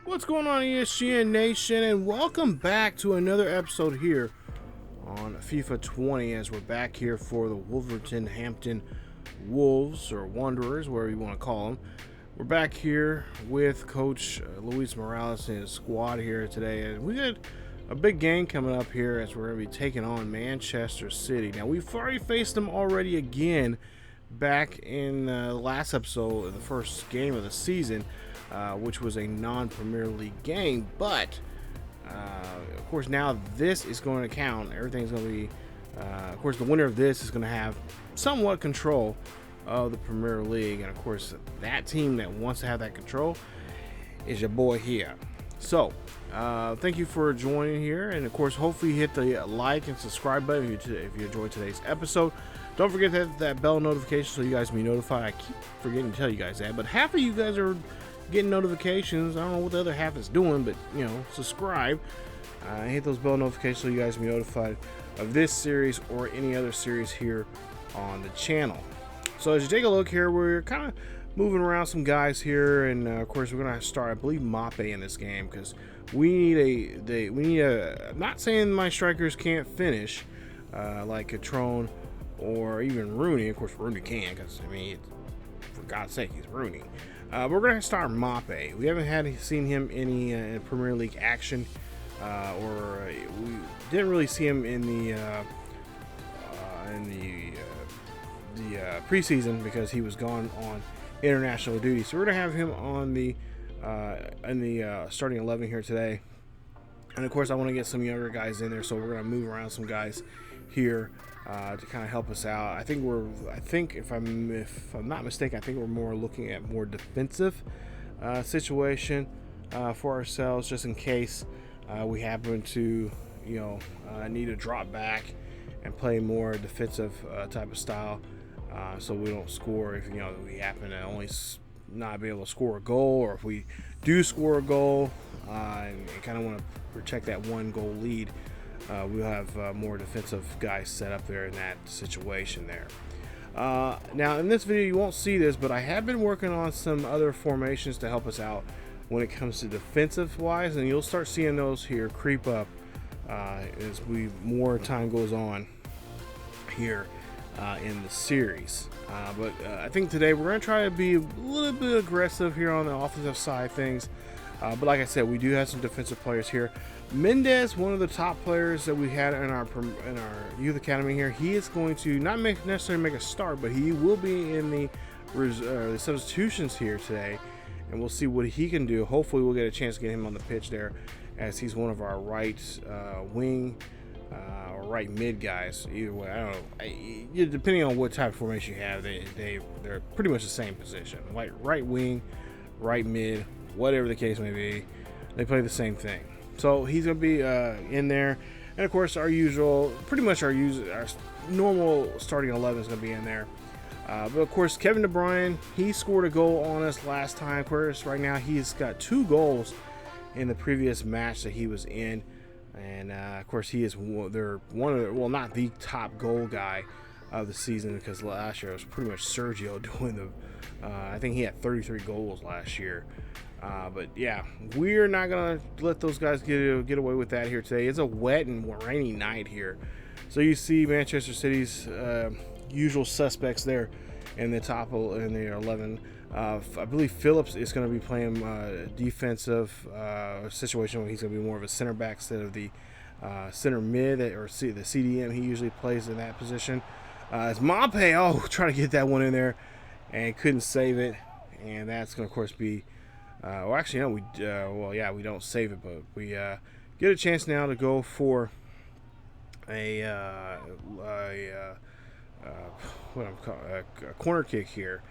What's going on, ESGN Nation, and welcome back to another episode here on FIFA 20 as we're back here for the Wolverhampton Wolves, or Wanderers, whatever you want to call them. We're back here with Coach Luis Morales and his squad here today, and we got a big game coming up here as we're going to be taking on Manchester City. Now, we've already faced them already again back in the last episode of the first game of the season, which was a non-Premier League game, but of course now this is going to count. Everything's going to be, of course, the winner of this is going to have somewhat control of the Premier League, and of course that team that wants to have that control is your boy here. So thank you for joining here, and of course hopefully hit the like and subscribe button if you enjoyed today's episode. Don't forget that bell notification so you guys can be notified. I keep forgetting to tell you guys that, but half of you guys are getting notifications. I don't know what the other half is doing, but subscribe, hit those bell notifications so you guys can be notified of this series or any other series here on the channel. So as you take a look here, we're kind of moving around some guys here, and of course we're gonna start, I believe, Mape in this game because we need a. I'm not saying my strikers can't finish like Catrone or even Rooney. Of course Rooney can, because I mean, for God's sake, he's Rooney. We're going to start Mape. We haven't seen him any Premier League action, or we didn't really see him in the preseason because he was gone on international duty. So we're going to have him on the starting 11 here today. And of course, I want to get some younger guys in there, so we're going to move around some guys here to kind of help us out. I think if I'm not mistaken, I think we're more looking at more defensive situation for ourselves, just in case we happen to need to drop back and play more defensive type of style, so we don't score if we happen to only not be able to score a goal, or if we do score a goal and kind of want to protect that one goal lead. We'll have more defensive guys set up there in that situation there. Now, in this video, you won't see this, but I have been working on some other formations to help us out when it comes to defensive-wise, and you'll start seeing those here creep up as more time goes on here in the series. But I think today we're going to try to be a little bit aggressive here on the offensive side of things. But like I said, we do have some defensive players here. Mendez, one of the top players that we had in our youth academy here, he is going to not necessarily make a start, but he will be in the substitutions here today, and we'll see what he can do. Hopefully we'll get a chance to get him on the pitch there, as he's one of our right wing or right mid guys. Either way, I don't know. Depending on what type of formation you have, they're pretty much the same position. Like right wing, right mid, whatever the case may be, they play the same thing. So he's going to be in there. And of course, our normal starting 11 is going to be in there. But of course, Kevin De Bruyne, he scored a goal on us last time. Of course, right now he's got 2 goals in the previous match that he was in. And of course, he is not the top goal guy of the season, because last year it was pretty much Sergio doing I think he had 33 goals last year. But yeah, we're not gonna let those guys get away with that here today. It's a wet and rainy night here, so you see Manchester City's usual suspects there in the top in the 11. I believe Phillips is going to be playing defensive situation where he's going to be more of a center back instead of the center mid or the CDM. He usually plays in that position. It's Mape, trying to get that one in there and couldn't save it, and that's going to of course be. We don't save it, but we get a chance now to go for a corner kick here,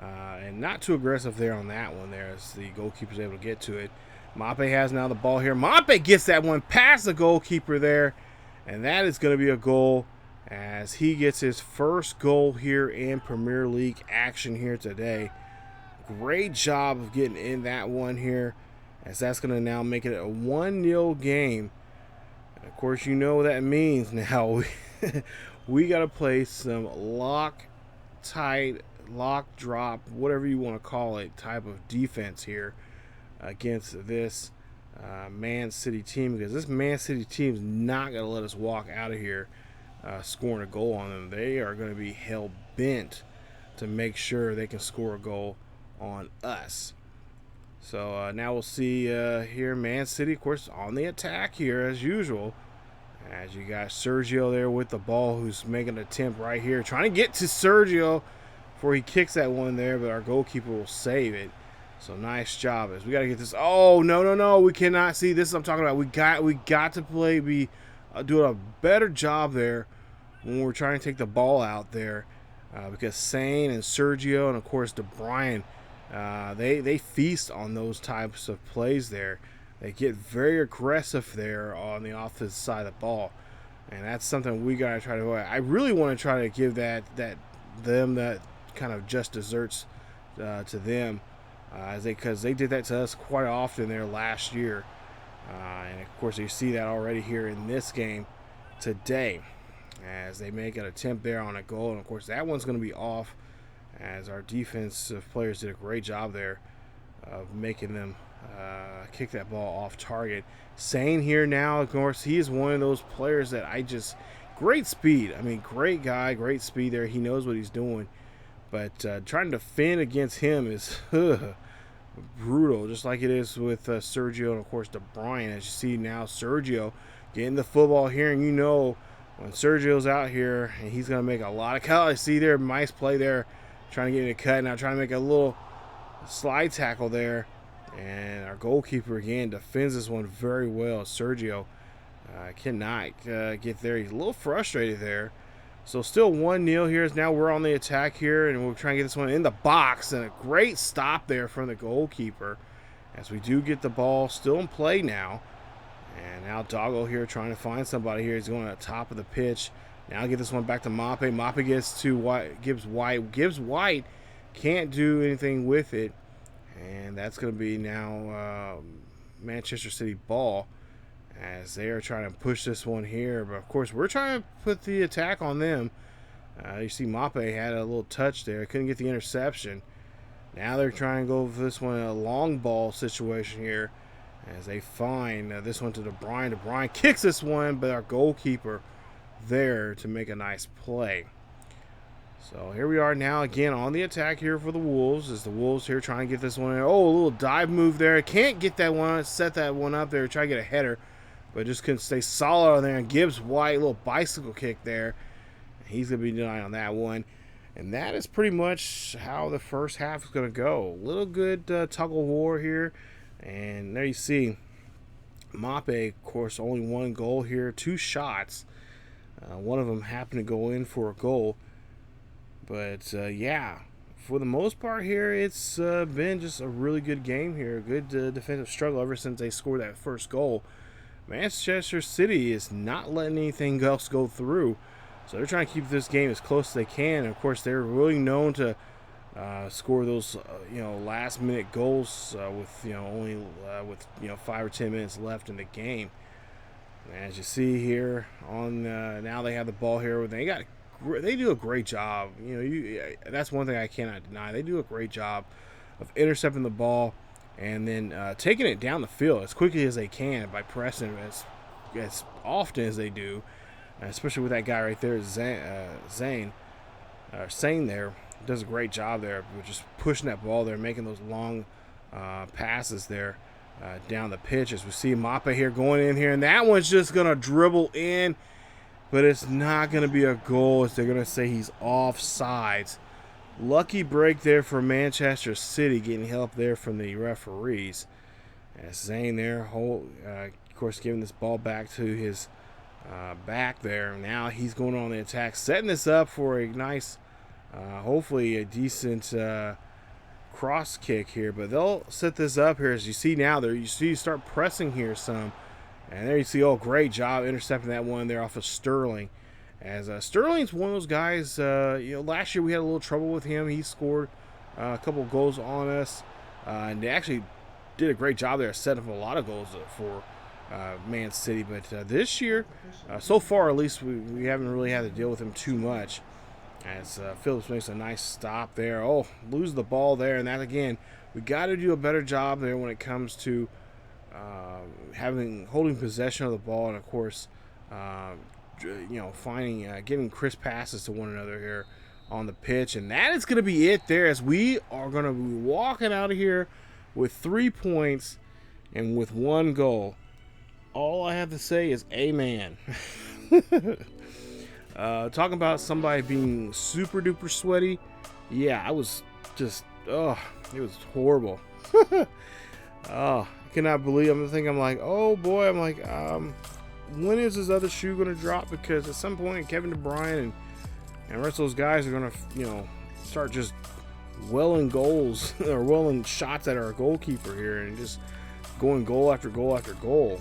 and not too aggressive there on that one there, as the goalkeeper's able to get to it. Mape has now the ball here. Mape gets that one past the goalkeeper there, and that is going to be a goal, as he gets his first goal here in Premier League action here today. Great job of getting in that one here, as that's going to now make it a 1-0 game. And of course, you know what that means now. We got to play some lock tight, lock drop, whatever you want to call it, type of defense here against this Man City team, because this Man City team is not going to let us walk out of here scoring a goal on them. They are going to be hell-bent to make sure they can score a goal on us. So now we'll see here Man City, of course, on the attack here as usual. As you got Sergio there with the ball, who's making an attempt right here, trying to get to Sergio before he kicks that one there, but our goalkeeper will save it. So nice job. As we got to get this. Oh, no, we cannot see this. Is what I'm talking about. We got to do a better job there when we're trying to take the ball out there, because Sane and Sergio and of course De Bruyne, they feast on those types of plays there. They get very aggressive there on the offensive side of the ball, and that's something we got to try to avoid. I really want to try to give them that kind of just desserts to them, because they did that to us quite often there last year, and of course you see that already here in this game today, as they make an attempt there on a goal, and of course that one's going to be off, as our defensive players did a great job there of making them kick that ball off target. Sane here now, of course, he is one of those players that great speed. I mean, great guy, great speed there. He knows what he's doing. But trying to defend against him is brutal, just like it is with Sergio and, of course, De Bruyne. As you see now, Sergio getting the football here, and you know when Sergio's out here, and he's going to make a lot of cuts. See there, nice play there, trying to get in a cut. Now trying to make a little slide tackle there. And our goalkeeper, again, defends this one very well. Sergio cannot get there. He's a little frustrated there. So still 1-0 here. Now we're on the attack here, and we're trying to get this one in the box. And a great stop there from the goalkeeper, as we do get the ball still in play now. And now Doggo here trying to find somebody here. He's going at the top of the pitch. Now get this one back to Mape. Mape gets to White. Gibbs White can't do anything with it. And that's going to be now Manchester City ball, as they are trying to push this one here. But, of course, we're trying to put the attack on them. You see Mape had a little touch there. Couldn't get the interception. Now they're trying to go for this one, a long ball situation here, as they find this one to De Bruyne. De Bruyne kicks this one, but our goalkeeper there to make a nice play. So here we are now again on the attack here for the Wolves, as the Wolves here trying to get this one in. Oh, a little dive move there. Can't get that one, set that one up there, try to get a header, but just couldn't stay solid on there. And Gibbs White, little bicycle kick there. He's going to be denied on that one. And that is pretty much how the first half is going to go. A little good tug of war here. And there you see Mape, of course, only one goal here, 2 shots. One of them happened to go in for a goal. But, yeah, for the most part here, it's been just a really good game here. A good defensive struggle ever since they scored that first goal. Manchester City is not letting anything else go through. So they're trying to keep this game as close as they can. And, of course, they're really known to score those, last-minute goals with, only with 5 or 10 minutes left in the game. And as you see here, now they have the ball here. They do a great job. That's one thing I cannot deny. They do a great job of intercepting the ball and then taking it down the field as quickly as they can by pressing as often as they do, especially with that guy right there, Sane there. Does a great job there with just pushing that ball there, making those long passes there down the pitch. As we see Mape here going in here, and that one's just going to dribble in. But it's not going to be a goal, as they're going to say he's offsides. Lucky break there for Manchester City, getting help there from the referees. As Zane there, of course, giving this ball back to his back there. Now he's going on the attack, setting this up for a nice, hopefully a decent cross kick here. But they'll set this up here, as you see now. You start pressing here some. And there you see, great job intercepting that one there off of Sterling. As Sterling's one of those guys, last year we had a little trouble with him. He scored a couple of goals on us. And they actually did a great job there, setting up a lot of goals for Man City. But this year, so far at least, we haven't really had to deal with him too much. As Phillips makes a nice stop there. Lose the ball there. And that, again, We got to do a better job there when it comes to holding possession of the ball, and of course, giving crisp passes to one another here on the pitch. And that is going to be it there, as we are going to be walking out of here with 3 points and with 1 goal. All I have to say is amen. Talking about somebody being super duper sweaty. Yeah, I was just, it was horrible. I cannot believe, I'm like, oh boy, I'm like, when is this other shoe going to drop? Because at some point, Kevin De Bruyne and the rest of those guys are going to, start just welling goals or welling shots at our goalkeeper here and just going goal after goal after goal.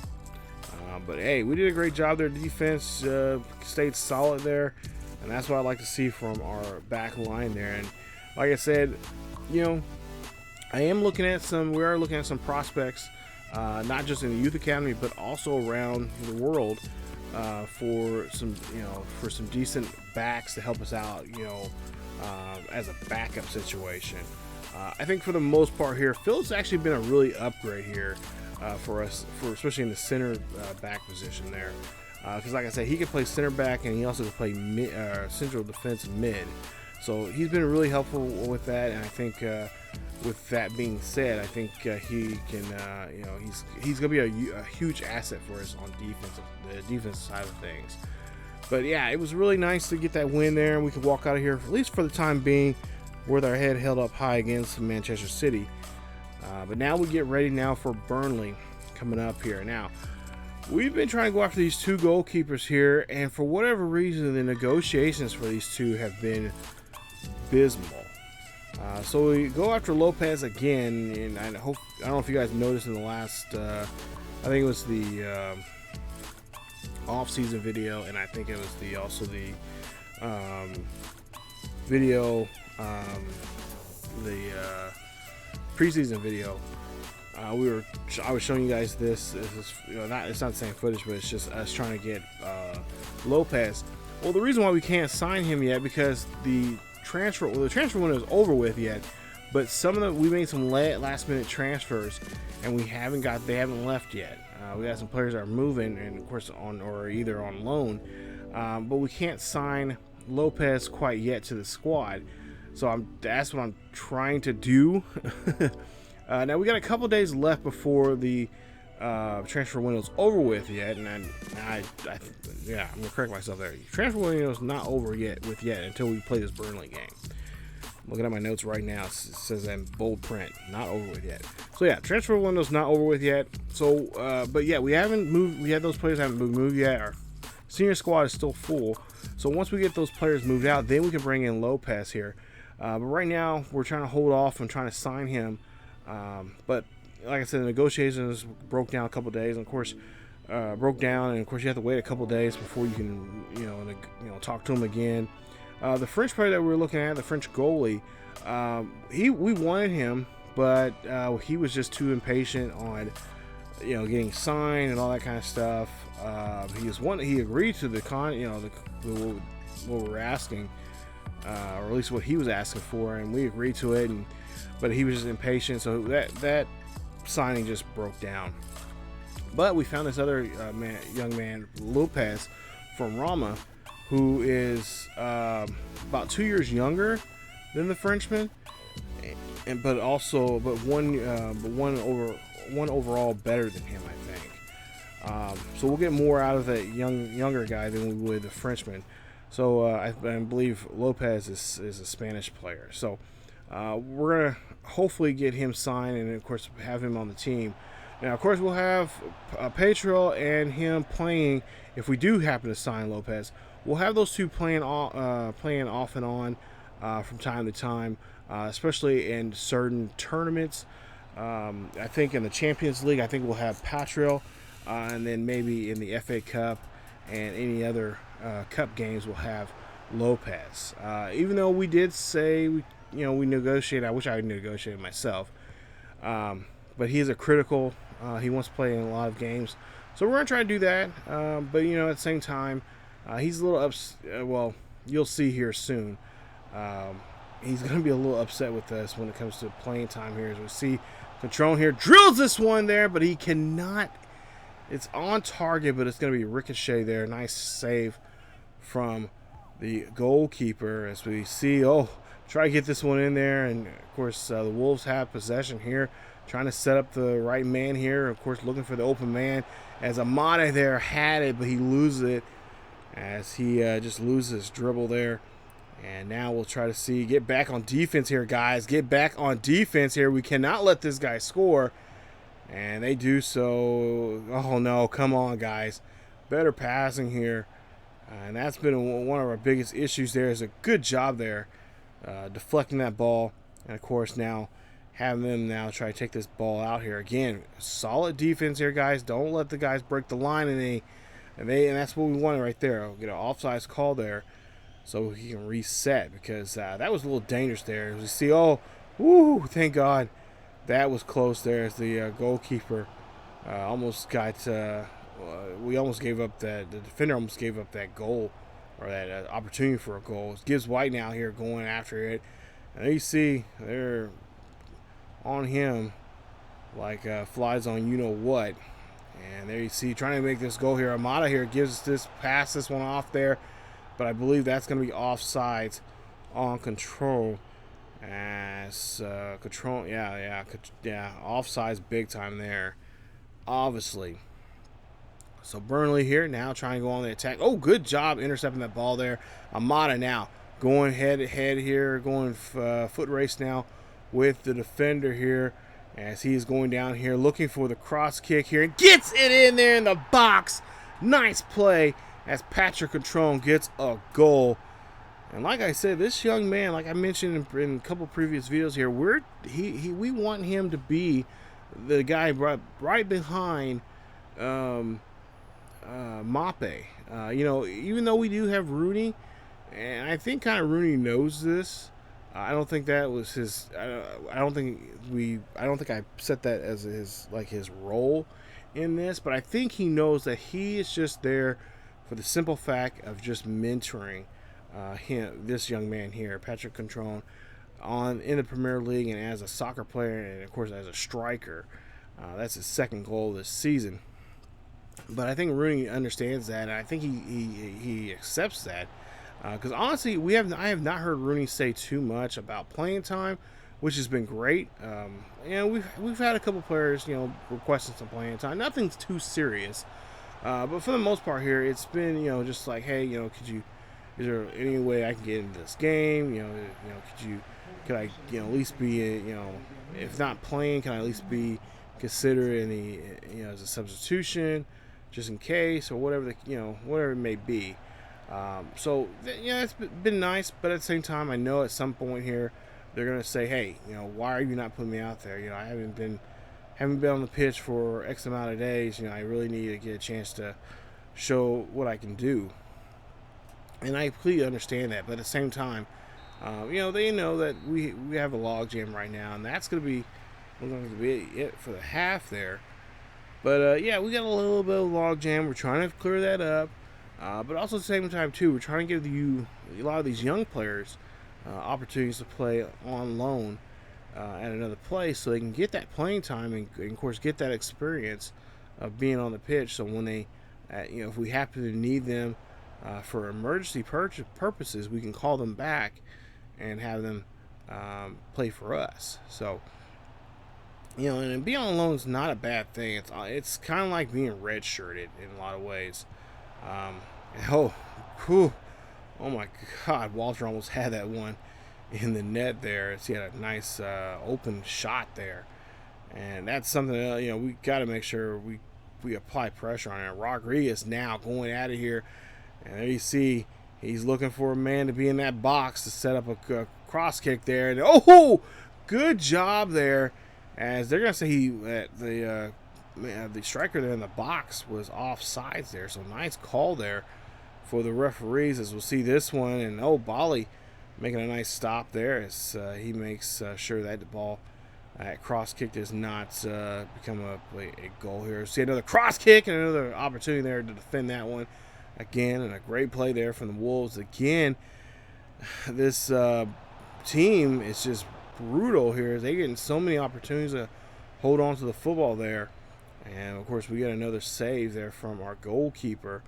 But hey, we did a great job there. Defense stayed solid there, and that's what I like to see from our back line there. And like I said, we are looking at some prospects, not just in the youth academy, but also around the world for some decent backs to help us out, as a backup situation. I think for the most part here, Phil's actually been a really upgrade here for us, especially in the center back position there. Because like I said, he can play center back and he also can play central defense mid. So he's been really helpful with that, and I think with that being said, I think he can, he's going to be a huge asset for us on the defensive side of things. But yeah, it was really nice to get that win there, and we could walk out of here, at least for the time being, with our head held up high against Manchester City. But now we get ready now for Burnley coming up here. Now, we've been trying to go after these 2 goalkeepers here, and for whatever reason, the negotiations for these 2 have been abysmal. So we go after Lopez again, and I don't know if you guys noticed in the last, I think it was the off-season video, and I think it was also the video, the preseason video. I was showing you guys this. It's not the same footage, but it's just us trying to get Lopez. Well, the reason why we can't sign him yet, because the transfer window is over with yet, but we made some last minute transfers, and they haven't left yet. We got some players that are moving, and of course either on loan, but we can't sign Lopez quite yet to the squad. So that's what I'm trying to do. Now we got a couple days left before the transfer window's over with yet, and I'm gonna correct myself there. Transfer window's not over yet until we play this Burnley game. I'm looking at my notes right now. It says in bold print, not over with yet. So yeah, transfer window's not over with yet. So, but yeah, we haven't moved. We had those players haven't moved yet. Our senior squad is still full. So once we get those players moved out, then we can bring in Lopez here. But right now, we're trying to hold off and trying to sign him. But like I said, the negotiations broke down a couple days, and of course, you have to wait a couple days before you can, talk to him again. The French player that we were looking at, the French goalie, we wanted him, but he was just too impatient on, getting signed and all that kind of stuff. He agreed to what we're asking, or at least what he was asking for, and we agreed to it. But he was just impatient, so that signing just broke down. But we found this other young man, Lopez, from Roma, who is about 2 years younger than the Frenchman, but one overall better than him, I think. So we'll get more out of that younger guy than we would the Frenchman. So I believe Lopez is a Spanish player. So we're gonna hopefully get him signed, and of course have him on the team. Now, of course, we'll have Petro and him playing. If we do happen to sign Lopez, we'll have those 2 playing off and on from time to time, especially in certain tournaments. I think in the Champions League, I think we'll have Petro, and then maybe in the FA Cup and any other cup games, we'll have Lopez. Even though we did say we negotiated. I wish I had negotiated myself. But he is a critical. He wants to play in a lot of games, so we're gonna try to do that. But at the same time, he's a little well, you'll see here soon. he's going to be a little upset with us when it comes to playing time here. As we see, Control here drills this one there, but he cannot. It's on target, but it's going to be ricochet there. Nice save from the goalkeeper. As we see, try to get this one in there. And, of course, the Wolves have possession here. Trying to set up the right man here. Of course, looking for the open man. As Amada there had it, but he loses it. As he just loses his dribble there. And now we'll try to get back on defense here, guys. Get back on defense here. We cannot let this guy score. And they do so. Oh, no. Come on, guys. Better passing here. And that's been one of our biggest issues there. Is a good job there deflecting that ball. And, of course, now having them now try to take this ball out here. Again, solid defense here, guys. Don't let the guys break the line. And that's what we wanted right there. We'll get an offsides call there so he can reset, because that was a little dangerous there. As we see, thank God. That was close there as the goalkeeper almost got we almost gave up the defender almost gave up that goal, or that opportunity for a goal. It gives White now here going after it. And there you see they're on him like flies on you-know-what. And there you see trying to make this goal here. Amada here gives this one off there. But I believe that's going to be offsides on Control. As Control, yeah, offsides big time there, obviously. So Burnley here now trying to go on the attack. Oh, good job intercepting that ball there. Amada now going head to head here, going foot race now with the defender here, as he's going down here looking for the cross kick here and gets it in there in the box. Nice play as Patrick Control gets a goal. And like I said, this young man, like I mentioned in a couple previous videos here, we want him to be the guy right behind Mape. Even though we do have Rooney, and I think kind of Rooney knows this. I don't think that was his. I don't think I set that as his role in this. But I think he knows that he is just there for the simple fact of just mentoring this young man here, Patrick Control, in the Premier League and as a soccer player, and of course as a striker. That's his second goal this season. But I think Rooney understands that, and I think he accepts that. Because honestly, I have not heard Rooney say too much about playing time, which has been great. We've had a couple players, requesting some playing time. Nothing's too serious. But for the most part here, it's been, just like, hey, is there any way I can get into this game? Could I, at least be, if not playing, can I at least be considered in the, as a substitution, just in case, or whatever whatever it may be. It's been nice, but at the same time, I know at some point here, they're gonna say, hey, why are you not putting me out there? I haven't been on the pitch for X amount of days. I really need to get a chance to show what I can do. And I completely understand that, but at the same time, they know that we have a logjam right now, and that's going to be it for the half there. But we got a little bit of logjam. We're trying to clear that up, but also at the same time too, we're trying to give a lot of these young players opportunities to play on loan at another place, so they can get that playing time and of course get that experience of being on the pitch. So when they, if we happen to need them for emergency purposes, we can call them back and have them play for us. So, and being on loan is not a bad thing. It's kind of like being redshirted in a lot of ways. Oh my God, Walter almost had that one in the net there. He had a nice open shot there, and that's something that, we got to make sure we apply pressure on it. Rodriguez now going out of here. And there you see, he's looking for a man to be in that box to set up a cross kick there. And good job there. As they're going to say the striker there in the box was offsides there. So nice call there for the referees, as we'll see this one. And Bali making a nice stop there as he makes sure that the ball cross kick does not become a goal here. See another cross kick and another opportunity there to defend that one. Again, and a great play there from the Wolves. Again, this team is just brutal here. They're getting so many opportunities to hold on to the football there. And, of course, we get another save there from our goalkeeper.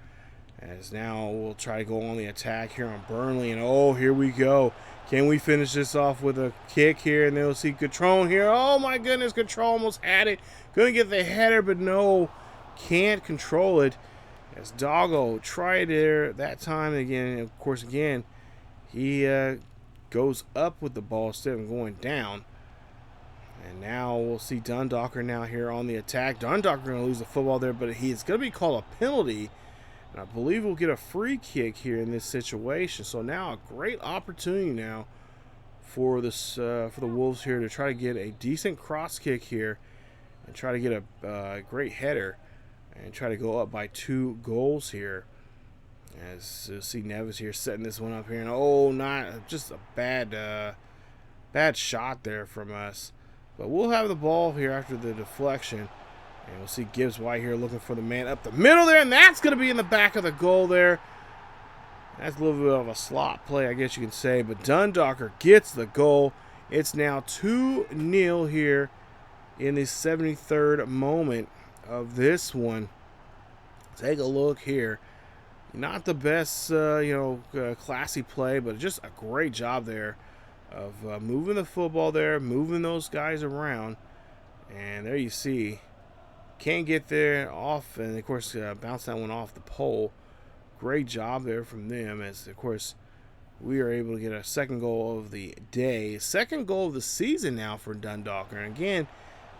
As now we'll try to go on the attack here on Burnley. And, oh, here we go. Can we finish this off with a kick here? And then we'll see Catrone here. Oh, my goodness. Catrone almost had it. Gonna get the header, but no. Can't control it. As Doggo tried there that time again. And, of course, again, he goes up with the ball instead of going down. And now we'll see Dundalker now here on the attack. Dundalker going to lose the football there, but he's going to be called a penalty. And I believe we'll get a free kick here in this situation. So now a great opportunity now for this for the Wolves here to try to get a decent cross kick here and try to get a great header and try to go up by 2 goals here. As you'll see Neves here setting this one up here. And oh, not just a bad shot there from us. But we'll have the ball here after the deflection. And we'll see Gibbs White here looking for the man up the middle there. And that's going to be in the back of the goal there. That's a little bit of a slot play, I guess you can say. But Dundalker gets the goal. It's now 2-0 here in the 73rd moment of this one. Take a look here. Not the best, classy play, but just a great job there of moving the football there, moving those guys around. And there you see, can't get there off, and of course bounce that one off the pole. Great job there from them, as of course we are able to get a second goal of the day, second goal of the season now for Dundalker. And again,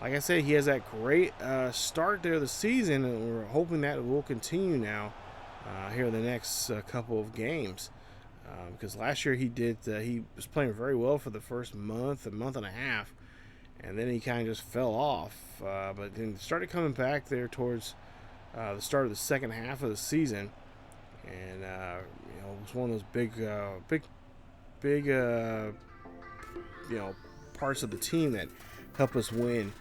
like I said, he has that great start there of the season, and we're hoping that will continue now here in the next couple of games. Because last year he was playing very well for the first month and a half, and then he kind of just fell off. But then started coming back there towards the start of the second half of the season, and it was one of those big parts of the team that helped us win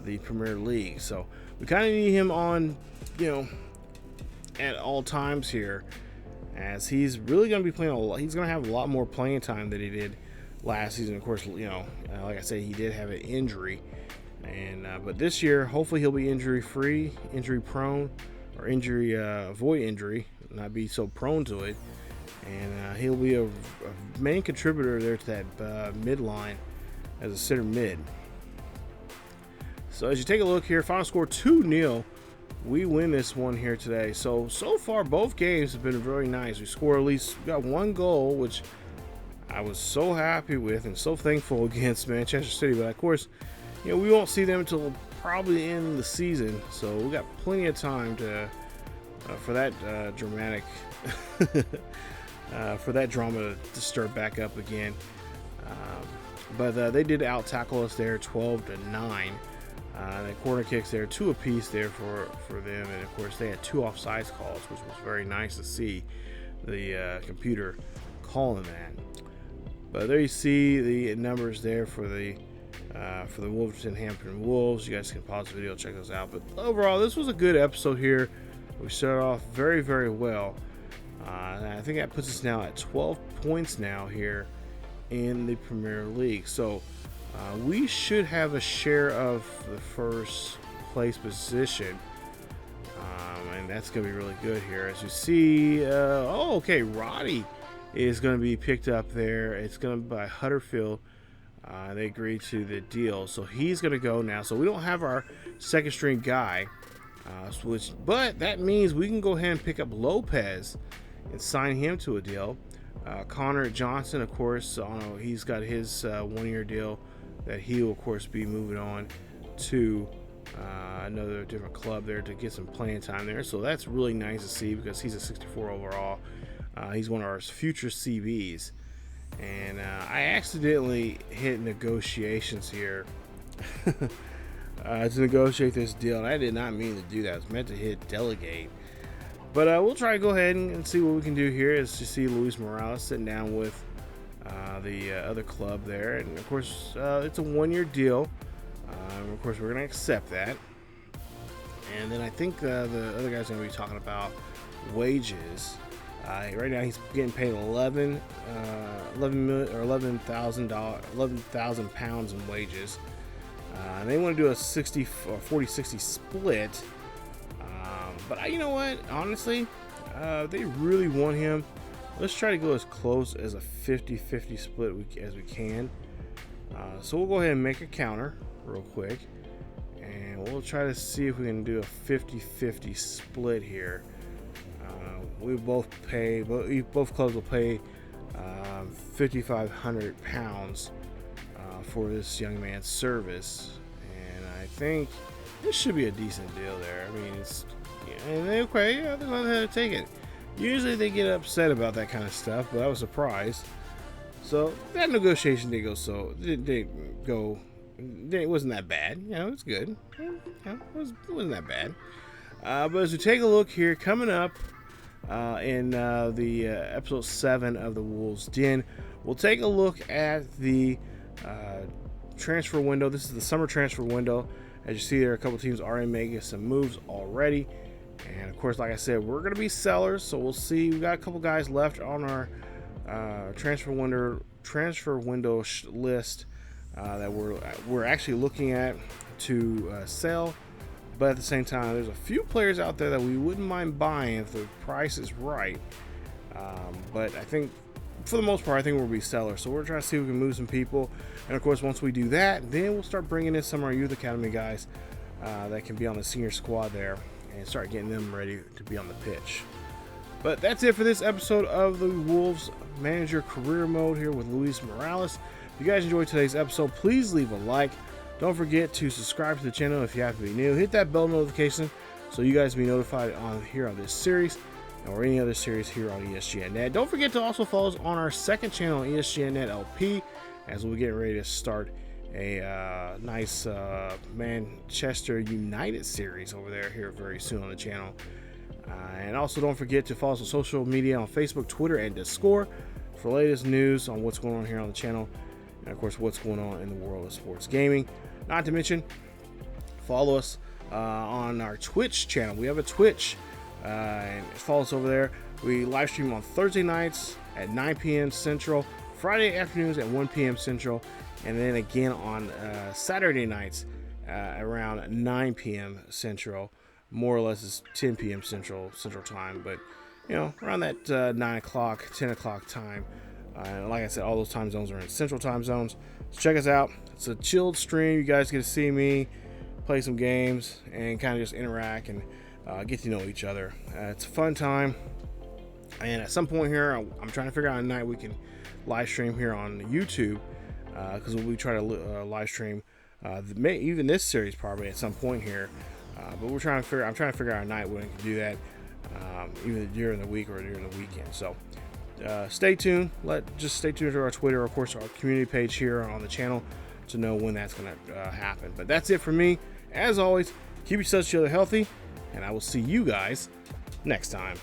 the Premier League. So we kind of need him on, at all times here, as he's really going to be playing a lot. He's going to have a lot more playing time than he did last season. Of course, like I said, he did have an injury, and but this year, hopefully, he'll be injury-free, injury-prone, or avoid injury, not be so prone to it, and he'll be a main contributor there to that midline as a center mid. So as you take a look here, final score 2-0. We win this one here today. So far, both games have been very nice. We got 1 goal, which I was so happy with and so thankful against Manchester City. But of course, we won't see them until probably in the season. So we got plenty of time for that dramatic, for that drama to start back up again. But they did out tackle us there, 12-9. The corner kicks there, 2 apiece there for them, and of course they had 2 offsides calls, which was very nice to see the computer calling that. But there you see the numbers there for the Wolverhampton Wolves. You guys can pause the video, check those out. But overall, this was a good episode here. We started off very, very well. And I think that puts us now at 12 points now here in the Premier League. So we should have a share of the first place position, and that's going to be really good here. As you see, Roddy is going to be picked up there. It's going to be by Huddersfield. They agreed to the deal, so he's going to go now. So we don't have our second string guy, but that means we can go ahead and pick up Lopez and sign him to a deal. Connor Johnson, of course, he's got his 1-year deal that he will, of course, be moving on to another different club there to get some playing time there. So that's really nice to see, because he's a 64 overall. He's one of our future CBs. And I accidentally hit negotiations here to negotiate this deal. And I did not mean to do that. I was meant to hit delegate. But we'll try to go ahead and see what we can do here. As you see Luis Morales sitting down with the other club there, and of course it's a 1-year deal. Of course we're going to accept that, and then I think the other guy's going to be talking about wages Right now he's getting paid 11,000 pounds in wages. And they want to do a 40-60 split. But you know what? Honestly, they really want him. Let's try to go as close as a 50-50 split as we can. So we'll go ahead and make a counter real quick, and we'll try to see if we can do a 50-50 split here. Both clubs will pay 5,500 pounds for this young man's service, and I think this should be a decent deal there. I mean, it's they're going to take it. Usually they get upset about that kind of stuff, but I was surprised. So that negotiation didn't go. It wasn't that bad. It's good. It wasn't that bad. But as we take a look here, coming up in the episode 7 of the Wolves Den, we'll take a look at the transfer window. This is the summer transfer window. As you see there, a couple teams are making some moves already. And of course, like I said, we're going to be sellers, so we'll see. We got a couple guys left on our transfer window list that we're actually looking at to sell. But at the same time, there's a few players out there that we wouldn't mind buying if the price is right. But I think, for the most part, I think we'll be sellers. So we're trying to see if we can move some people. And of course, once we do that, then we'll start bringing in some of our youth academy guys that can be on the senior squad there, and start getting them ready to be on the pitch. But that's it for this episode of the Wolves Manager Career Mode here with Luis Morales. If you guys enjoyed today's episode, please leave a like. Don't forget to subscribe to the channel if you have to be new. Hit that bell notification so you guys be notified on this series or any other series here on ESGNet. Don't forget to also follow us on our second channel, ESGNet LP, as we're getting ready to start a nice Manchester United series over there here very soon on the channel. And also don't forget to follow us on social media on Facebook, Twitter, and Discord for the latest news on what's going on here on the channel, and of course what's going on in the world of sports gaming. Not to mention, follow us on our Twitch channel. We have a Twitch, and follow us over there. We live stream on Thursday nights at 9 p.m. Central, Friday afternoons at 1 p.m. Central, and then again on Saturday nights around 9 p.m. Central. More or less is 10 p.m. Central time, but around that 9 o'clock, 10 o'clock time. Like I said, all those time zones are in Central time zones. So check us out. It's a chilled stream. You guys get to see me play some games and kind of just interact and get to know each other. It's a fun time. And at some point here, I'm trying to figure out a night we can live stream here on YouTube, because we'll be trying to live stream even this series probably at some point here. But I'm trying to figure out a night when we can do that, either during the week or during the weekend. So stay tuned. Just stay tuned to our Twitter, of course, our community page here on the channel to know when that's going to happen. But that's it for me. As always, keep yourselves healthy, and I will see you guys next time.